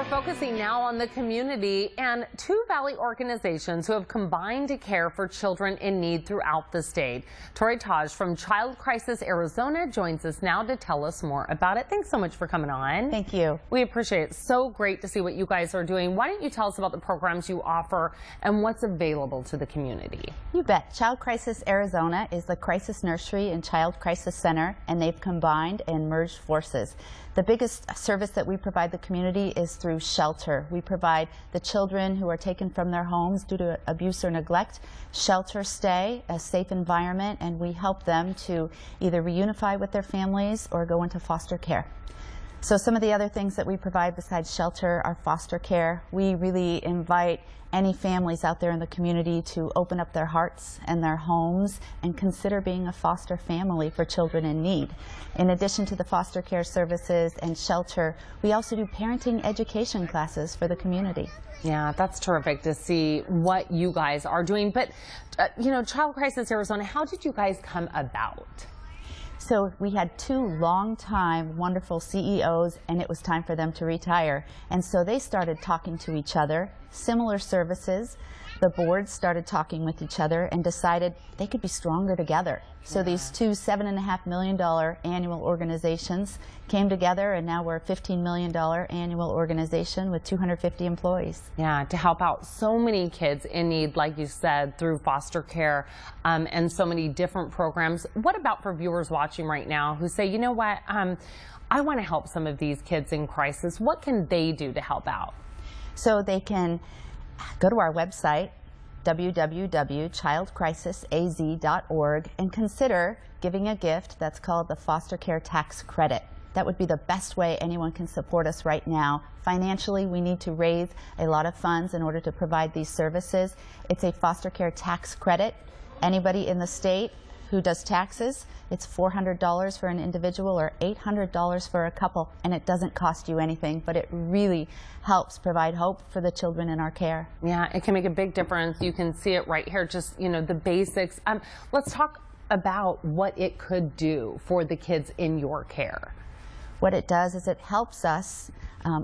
We're focusing now on the community and two Valley organizations who have combined to care for children in need throughout the state. Torrie A from Child Crisis Arizona joins us now to tell us more about it. Thanks so much for coming on. Thank you. We appreciate it. So great to see what you guys are doing. Why don't you tell us about the programs you offer and what's available to the community? You bet. Child Crisis Arizona is the crisis nursery and child crisis center, and they've combined and merged forces. The biggest service that we provide the community is through shelter. We provide the children who are taken from their homes due to abuse or neglect shelter stay, a safe environment, and we help them to either reunify with their families or go into foster care. So some of the other things that we provide besides shelter are foster care. We really invite any families out there in the community to open up their hearts and their homes and consider being a foster family for children in need. In addition to the foster care services and shelter, we also do parenting education classes for the community. Yeah, that's terrific to see what you guys are doing. But, you know, Child Crisis Arizona, how did you guys come about? So we had two long-time wonderful CEOs, and it was time for them to retire. And so they started talking to each other, similar services. The boards started talking with each other and decided they could be stronger together. So these two $7.5 million annual organizations came together, and now we're a $15 million annual organization with 250 employees. Yeah, to help out so many kids in need, like you said, through foster care and so many different programs. What about for viewers watching right now who say, you know what, I want to help some of these kids in crisis? What can they do to help out? So they can go to our website, www.childcrisisaz.org, and consider giving a gift that's called the foster care tax credit. That would be the best way anyone can support us right now. Financially, we need to raise a lot of funds in order to provide these services. It's a foster care tax credit. Anybody in the state who does taxes, it's $400 for an individual or $800 for a couple, and it doesn't cost you anything, but it really helps provide hope for the children in our care. Yeah, it can make a big difference. You can see it right here, just, you know, the basics. Let's talk about what it could do for the kids in your care. What it does is it helps us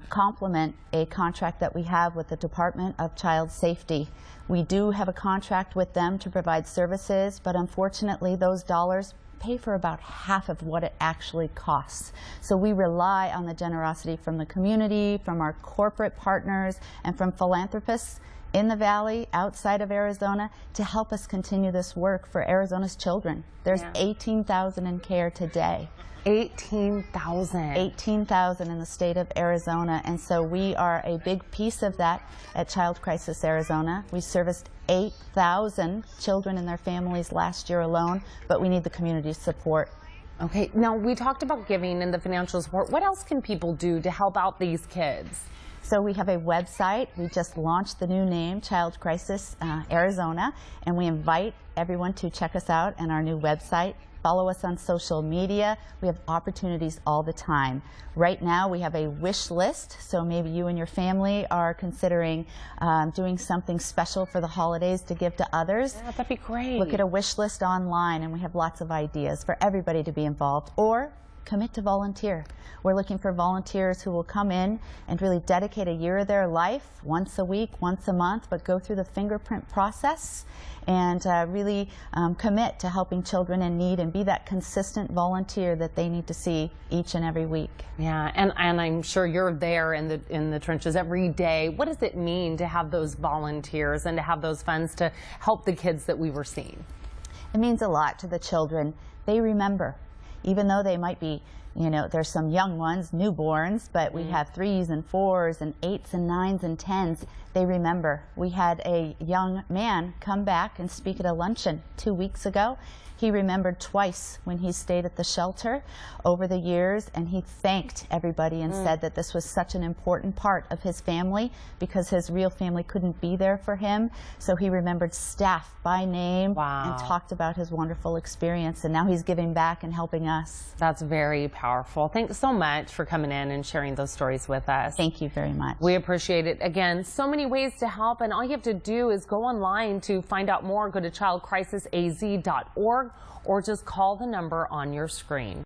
complement a contract that we have with the Department of Child Safety. We do have a contract with them to provide services, but unfortunately those dollars pay for about half of what it actually costs. So we rely on the generosity from the community, from our corporate partners, and from philanthropists in the Valley, outside of Arizona, to help us continue this work for Arizona's children. There's 18,000 in care today. 18,000. 18,000 in the state of Arizona, and so we are a big piece of that at Child Crisis Arizona. We serviced 8,000 children and their families last year alone, but we need the community support. Okay, now we talked about giving and the financial support. What else can people do to help out these kids? So we have a website. We just launched the new name, Child Crisis Arizona, and we invite everyone to check us out on our new website. Follow us on social media. We have opportunities all the time. Right now we have a wish list, so maybe you and your family are considering doing something special for the holidays to give to others. Yeah, that'd be great. Look at a wish list online, and we have lots of ideas for everybody to be involved. Or commit to volunteer. We're looking for volunteers who will come in and really dedicate a year of their life, once a week, once a month, but go through the fingerprint process and really commit to helping children in need and be that consistent volunteer that they need to see each and every week. Yeah, and I'm sure you're there in the trenches every day. What does it mean to have those volunteers and to have those funds to help the kids that we were seeing? It means a lot to the children. They remember. Even though they might be, you know, there's some young ones, newborns, but we have 3s and 4s and 8s and 9s and 10s. They remember. We had a young man come back and speak at a luncheon 2 weeks ago. He remembered twice when he stayed at the shelter over the years, and he thanked everybody and said that this was such an important part of his family because his real family couldn't be there for him. So he remembered staff by name and talked about his wonderful experience, and now he's giving back and helping us. That's very powerful. Thanks so much for coming in and sharing those stories with us. Thank you very much. We appreciate it. Again, so many ways to help, and all you have to do is go online to find out more. Go to childcrisisaz.org or just call the number on your screen.